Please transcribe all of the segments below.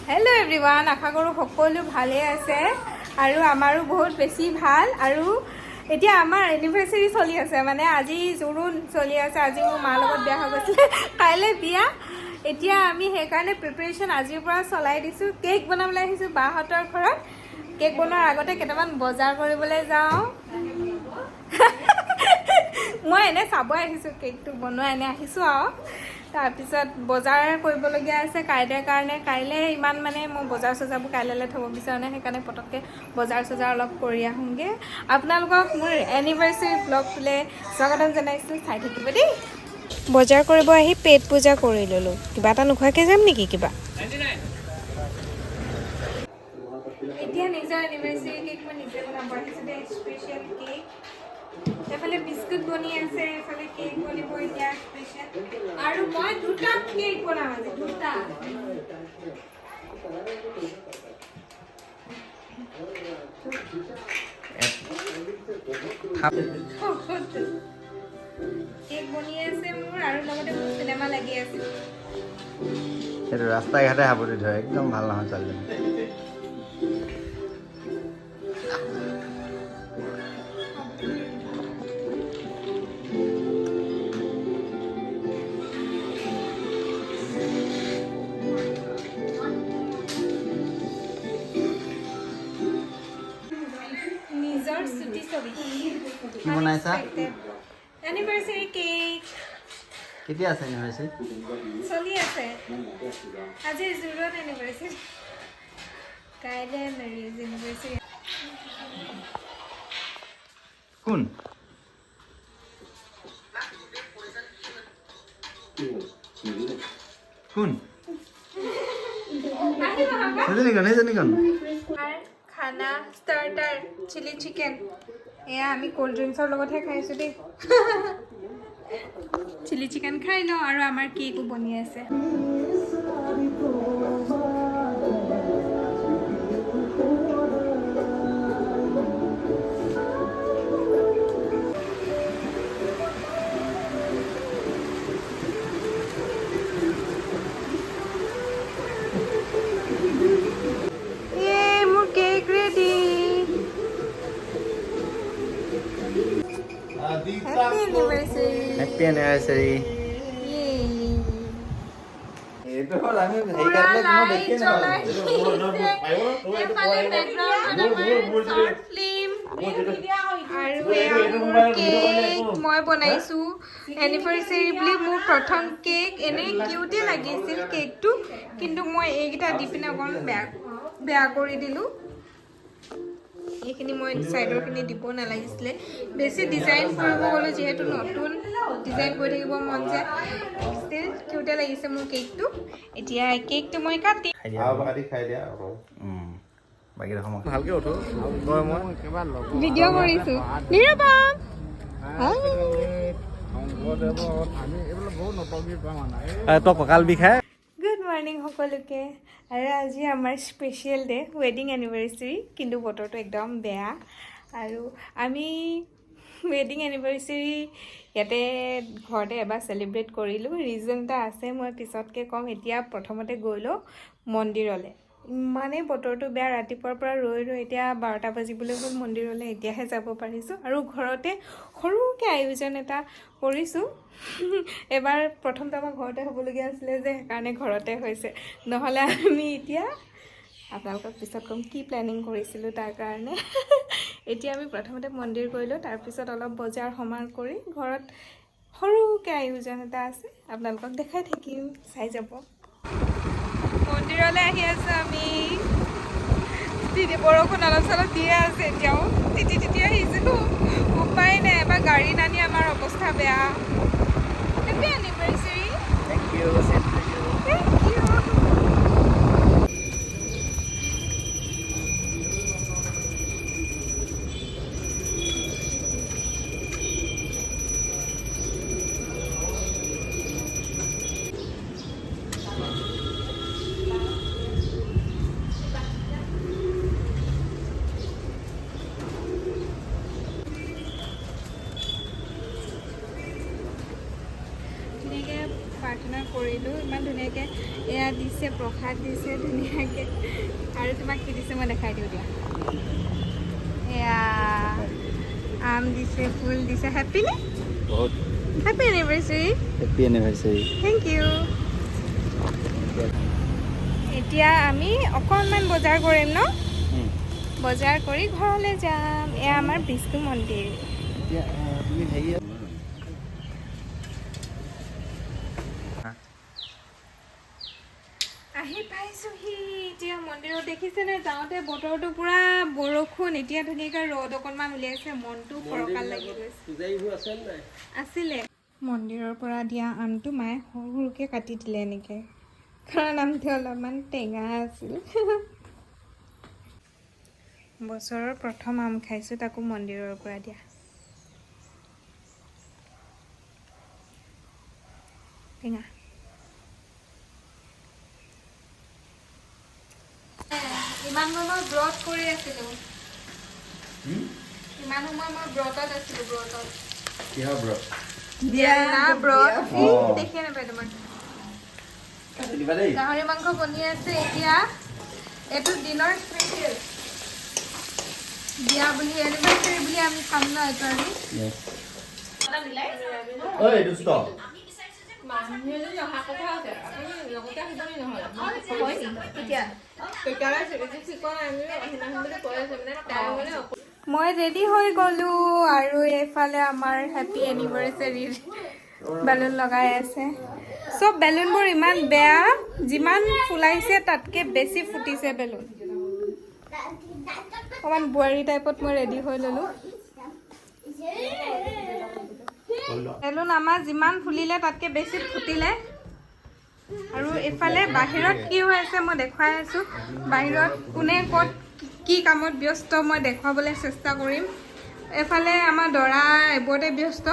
Hello' everyone, আশা কৰোঁ সকলো ভালে আছে আৰু আমাৰো বহুত বেছি ভাল। আৰু এতিয়া আমাৰ এনিভাৰ্চাৰী চলি আছে, মানে আজি জোৰোণ চলি আছে। আজি মোৰ মাৰ লগত বিয়া হৈ গৈছিলে, কাইলৈ বিয়া। এতিয়া আমি সেইকাৰণে প্ৰিপেৰেশ্যন আজিৰ পৰা চলাই দিছোঁ। কেক বনাবলৈ আহিছোঁ বাহঁতৰ ঘৰত। কেক বনোৱাৰ আগতে কেইটামান বজাৰ কৰিবলৈ যাওঁ। মই এনেই চাব আহিছোঁ, কেকটো বনোৱা এনেই আহিছোঁ আৰু। তাৰপিছত বজাৰ কৰিবলগীয়া আছে কাইলৈৰ কাৰণে। কাইলৈ ইমান মানে মই বজাৰ চজাৰবোৰ কাইলৈলৈ থ'ব বিচৰা নাই, সেইকাৰণে পটককৈ বজাৰ চজাৰ অলপ কৰি আহোঁগৈ। আপোনালোকক মোৰ এনিভাৰ্চাৰী ব্লগটোলৈ স্বাগতম জনাইছোঁ, চাই থাকিব দেই। বজাৰ কৰিব আহি পেট পূজা কৰি ল'লোঁ। কিবা এটা নোখোৱাকৈ যাম নেকি কিবা? এতিয়া নিজৰ এনিভাৰ্চাৰী কেক মই নিজে বনাব আহিছোঁ দেই, স্পেচিয়েল কেক। এফালে বিস্কুট বনি আছে, এফালে কেক বনিব এতিয়া স্পেচিয়েল। আৰু মই দুটা কেক বনাম আজি, দুটা। কেক বনি আছে মোৰ, আৰু লগতে মোৰ চিনেমা লাগি আছে। সেইটো ৰাস্তা ঘাটে সাৱটি ধৰে, একদম ভাল নহয় ছোৱালীজনী। নিজৰ ছুটি ছবি কি বনাইছা? এনিভাৰ্চাৰী কেক কেতিয়া আছে এনিভাৰ্চাৰী? চলি আছে। আজি জোৰোণ এনিভাৰ্চাৰী, কাইলৈ মেৰিজ এনিভাৰ্চাৰী। কোন? কোন? খানা ষ্টাৰ্টাৰ চিলি চিকেন। এয়া আমি ক'ল্ড ড্ৰিংকছৰ লগতহে খাইছোঁ দেই। চিলি চিকেন খাই লওঁ, আৰু আমাৰ কেকো বনি আছে। মোৰ cake ready. Happy anniversary. Happy anniversary. এইটো হ'ল আমি পুৰা লাইট জ্বলাই মই বনাইছো এনিভাৰ্চাৰী বুলি মোৰ প্ৰথম কেক। এনেই কিউটে লাগিছিল কেকটো, কিন্তু মই এইকেইটা দি পিনে অকণ বেয়া কৰি দিলোঁ। এইখিনি মই চাইডৰখিনি দিব নালাগিছিলে, বেছি ডিজাইন কৰিব গ'লোঁ, যিহেতু নতুন ডিজাইন কৰি থাকিব মন যায়। ষ্টিল কিউটে লাগিছে মোৰ কেকটো। এতিয়া কেকটো মই কাটি ভালকে উঠো ভিডিঅ' কৰিছোঁ। নিৰূপম তই কঁকাল বিষাই। গুড মৰ্ণিং সকলোকে। আৰু আজি আমাৰ স্পেচিয়েল ডে, ৱেডিং এনিভাৰ্চাৰী, কিন্তু বতৰটো একদম বেয়া। আৰু আমি ৱেডিং এনিভাৰ্চাৰী ইয়াতে ঘৰতে এবাৰ চেলিব্ৰেট কৰিলোঁ। ৰিজন এটা আছে, মই পিছতকৈ ক'ম। এতিয়া প্ৰথমতে গৈ লওঁ মন্দিৰলৈ। ইমানেই বতৰটো বেয়া, ৰাতিপুৱাৰ পৰা ৰৈ এতিয়া 12টা বাজিবলৈ গ'ল মন্দিৰলৈ। এতিয়াহে যাব পাৰিছোঁ, আৰু ঘৰতে সৰুকৈ আয়োজন এটা কৰিছোঁ। এবাৰ প্ৰথমটো আমাৰ ঘৰতে হ'বলগীয়া আছিলে যে, সেইকাৰণে ঘৰতে হৈছে। নহ'লে আমি এতিয়া আপোনালোকক পিছত ক'ম কি প্লেনিং কৰিছিলোঁ তাৰ কাৰণে। এতিয়া আমি প্ৰথমতে মন্দিৰ কৰিলোঁ, তাৰপিছত অলপ বজাৰ সমাৰ কৰি ঘৰত সৰুকৈ আয়োজন এটা আছে, আপোনালোকক দেখাই থাকিম, চাই যাব। মন্দিৰলৈ আহি আছোঁ আমি। বৰষুণ অলপ চলপ দিয়ে আছে, এতিয়াও তিতি আহিছিলোঁ। উপায় নাই, এবাৰ গাড়ী নানি আমাৰ অৱস্থা বেয়া। Happy anniversary. Thank you. ধুনীয়াকৈ প্ৰাৰ্থনা কৰিলোঁ ইমান ধুনীয়াকৈ এয়া দিছে প্ৰসাদ দিছে ধুনীয়াকৈ আৰু তোমাক কি দিছে মই দেখাই দিওঁ দিয়া এয়া আম দিছে ফুল দিছে হেপী নে বহুত happy anniversary happy anniversary thank you এতিয়া আমি অকণমান বজাৰ কৰিম ন বজাৰ কৰি ঘৰলৈ যাম এয়া আমাৰ বিষ্ণু মন্দিৰ আহি পাইছোহি এতিয়া মন্দিৰত দেখিছেনে যাওঁতে বতৰটো পুৰা বৰষুণ এতিয়া ধুনীয়াকৈ ৰ'দ অকণমান উলিয়াইছে মনটো ফৰকাল লাগি গৈছে আছিলে মন্দিৰৰ পৰা দিয়া আমটো মায়ে সৰু সৰুকৈ কাটি দিলে এনেকৈ কাৰণ আমটো অলপমান টেঙা আছিল বছৰৰ প্ৰথম আম খাইছোঁ তাকো মন্দিৰৰ পৰা দিয়া টেঙা ইমান সময় ব্ৰত কৰি আছিলোঁ ইমান সময় মই ব্ৰতত আছিলোঁ ব্ৰতত কিহৰ ব্ৰত ব্ৰত দেখিয়ে নাপায় তোমাক কাটি দিবা দেই গাহৰি মাংস বনি আছে এতিয়া এইটো দিনৰ স্পেচিয়েল বিয়া বুলি এনিভাৰ্চাৰী বুলি আমি খাম ন এইটো আমি ঐ দুষ্ট মই ৰেডি হৈ গ'লোঁ আৰু এইফালে আমাৰ হেপী এনিভাৰ্চাৰীৰ বেলুন লগাই আছে চব বেলুনবোৰ ইমান বেয়া যিমান ফুলাইছে তাতকৈ বেছি ফুটিছে বেলুন অকণমান বোৱাৰী টাইপত মই ৰেডি হৈ ল'লোঁ বেলুন আমাৰ যিমান ফুলিলে তাতকৈ বেছি ফুটিলে আৰু এইফালে বাহিৰত কি হৈ আছে মই দেখুৱাই আছোঁ বাহিৰত কোনে ক'ত কি কামত ব্যস্ত মই দেখুৱাবলৈ চেষ্টা কৰিম এইফালে আমাৰ দৰা এইবোৰতে ব্যস্ত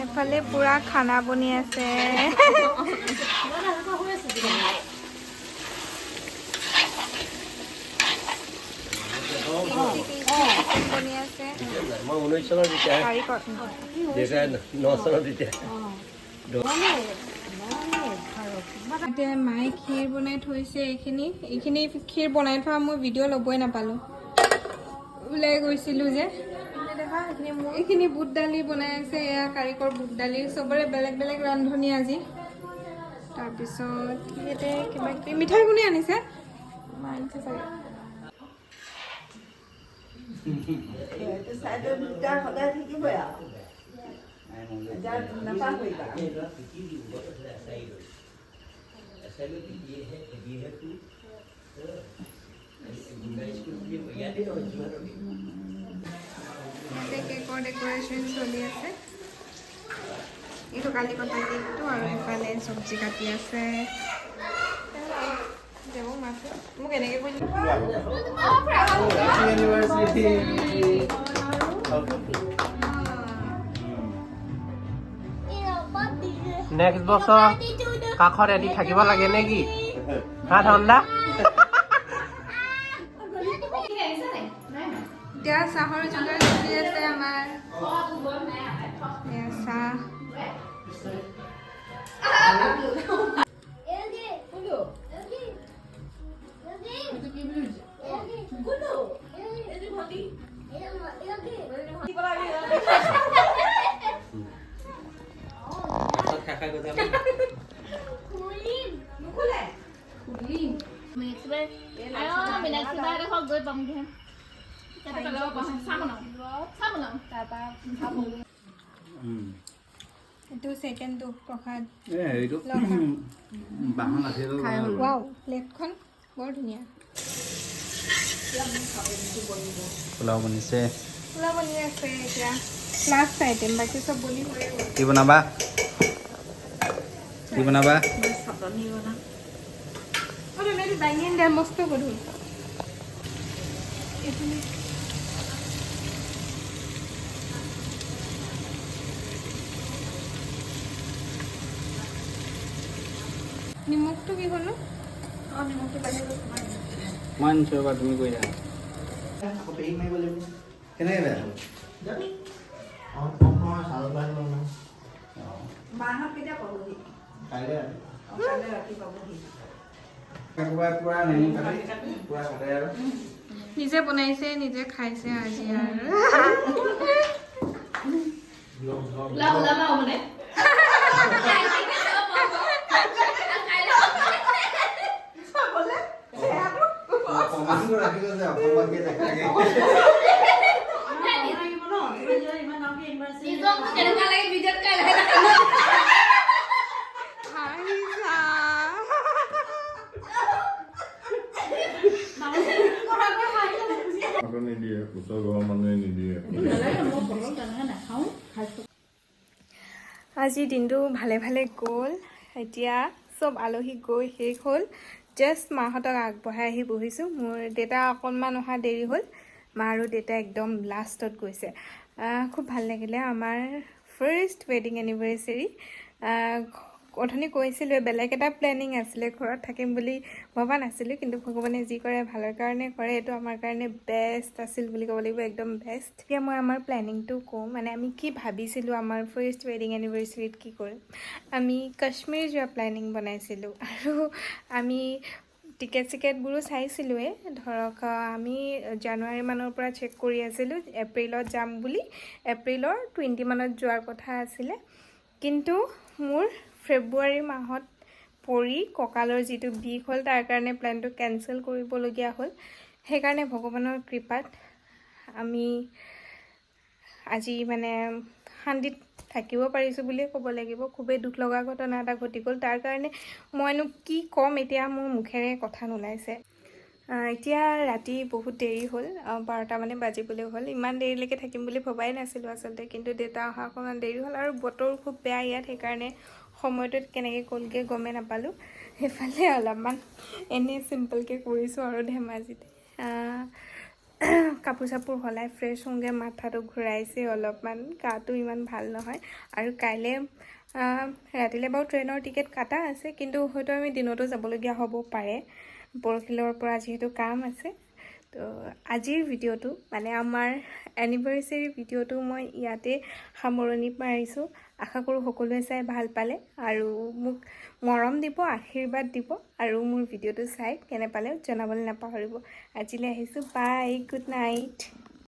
এফালে পুৰা খানা বনি আছে বনি আছে মই 19 চনৰ তেতিয়া দেউতাই 9 চনৰ তেতিয়া এতিয়া মায়ে ক্ষীৰ বনাই থৈছে এইখিনি ক্ষীৰ বনাই থোৱা মই ভিডিঅ' ল'বই নাপালোঁ ওলাই গৈছিলোঁ যে এইখিনি বুট দালি বনাই আছে এয়া কাৰিকৰ বুট দালি চবৰে বেলেগ বেলেগ ৰান্ধনি আজি তাৰপিছত ইয়াতে কিবা কিবি মিঠাই কোনে আনিছে মা আনিছে চাগে কেকৰ ডেকৰেশ্যন চলি আছে এইটো কালি কটা কেকটো আৰু এইফালে চব্জি কাটি আছে মোক এনেকৈ কৈ নেক্সট বছৰ কাষত এটি থাকিব লাগে নেকি হা ঠাণ্ডা এতিয়া চাহৰ যোগাৰ চলি আছে আমাৰ চাহ এইটো ছেকেণ্ডটো প্ৰসাদ ৱাও প্লেটখন বৰ ধুনীয়া পোলাও বনিছে পোলাও বনি আছে এতিয়া লাষ্ট আইটেম বাকী চব বনি হৈ গ'ল কি বনাবা দাঙি দে মস্ত গধুৰ নিমখটো কি হ'লো মানছো বা তুমি কৈ থাকা আকৌ পেহিক মাৰিব লাগিব কেনেকৈ বেয়া হ'ল কাইলৈ পুৰা নেমু কাটি পুৰা কাটে আৰু নিজে বনাইছে নিজে খাইছে আজি আৰু অকণমানটো ৰাখিব যে অকণমানকৈ দেখাকৈ নিদিয়ে ওচৰ ঘৰৰ মানুহে নিদিয়ে আজি দিনটো ভালে ভালে গ'ল এতিয়া চব আলহী গৈ শেষ হ'ল জাষ্ট মাহঁতক আগবঢ়াই আহি বহিছোঁ মোৰ দেউতা অকণমান অহা দেৰি হ'ল মা আৰু দেউতা একদম লাষ্টত গৈছে খুব ভাল লাগিলে আমাৰ ফাৰ্ষ্ট ৱেডিং এনিভাৰ্চেৰী অথনি কৈছিলোঁ বেলেগ এটা প্লেনিং আছিলে ঘৰত থাকিম বুলি ভবা নাছিলোঁ কিন্তু ভগৱানে যি কৰে ভালৰ কাৰণে কৰে এইটো আমাৰ কাৰণে বেষ্ট আছিল বুলি ক'ব লাগিব একদম বেষ্ট এতিয়া মই আমাৰ প্লেনিংটো কওঁ মানে আমি কি ভাবিছিলোঁ আমাৰ ফাৰ্ষ্ট ৱেডিং এনিভাৰ্চেৰীত কি কৰিম আমি কাশ্মীৰ যোৱা প্লেনিং বনাইছিলোঁ আৰু আমি টিকেট চিকেটবোৰো চাইছিলোঁৱে ধৰক আমি জানুৱাৰী মানৰ পৰা চেক কৰি আছিলোঁ এপ্ৰিলত যাম বুলি এপ্ৰিলৰ 20 মানত যোৱাৰ কথা আছিলে কিন্তু মোৰ ফেব্ৰুৱাৰী মাহত পৰি কঁকালৰ যিটো বিষ হ'ল তাৰ কাৰণে প্লেনটো কেঞ্চেল কৰিবলগীয়া হ'ল সেইকাৰণে ভগৱানৰ কৃপাত আমি আজি মানে শান্তিত থাকিব পাৰিছোঁ বুলিয়ে ক'ব লাগিব খুবেই দুখ লগা ঘটনা এটা ঘটি গ'ল তাৰ কাৰণে মইনো কি ক'ম এতিয়া মোৰ মুখেৰে কথা নোলাইছে এতিয়া ৰাতি বহুত দেৰি হ'ল 12টা মানে বাজিবলৈ হ'ল ইমান দেৰিলৈকে থাকিম বুলি ভবাই নাছিলোঁ আচলতে কিন্তু দেউতা অহা অকণমান দেৰি হ'ল আৰু বতৰ খুব বেয়া ইয়াত সেইকাৰণে সময়টোত কেনেকৈ গ'লগৈ গমেই নাপালোঁ সেইফালে অলপমান এনেই চিম্পলকৈ কৰিছোঁ আৰু ধেমাজিতে কাপোৰ চাপোৰ সলাই ফ্ৰেছ হওঁগৈ মাথাটো ঘূৰাইছে অলপমান গাটো ইমান ভাল নহয় আৰু কাইলৈ ৰাতিলৈ বাৰু ট্ৰেইনৰ টিকেট কাটা আছে কিন্তু হয়তো আমি দিনতো যাবলগীয়া হ'ব পাৰে পৰহিলৰ পৰা যিহেতু কাম আছে তো আজিৰ ভিডিঅ'টো মানে আমাৰ এনিভাৰ্চেৰী ভিডিঅ'টো মই ইয়াতে সামৰণি মাৰিছোঁ আশা কৰোঁ সকলোৱে চাই ভাল পালে আৰু মোক মৰম দিব আশীৰ্বাদ দিব আৰু মোৰ ভিডিঅ'টো চাই কেনে পালে জনাবলৈ নাপাহৰিব আজিলৈ আহিছোঁ বাই গুড নাইট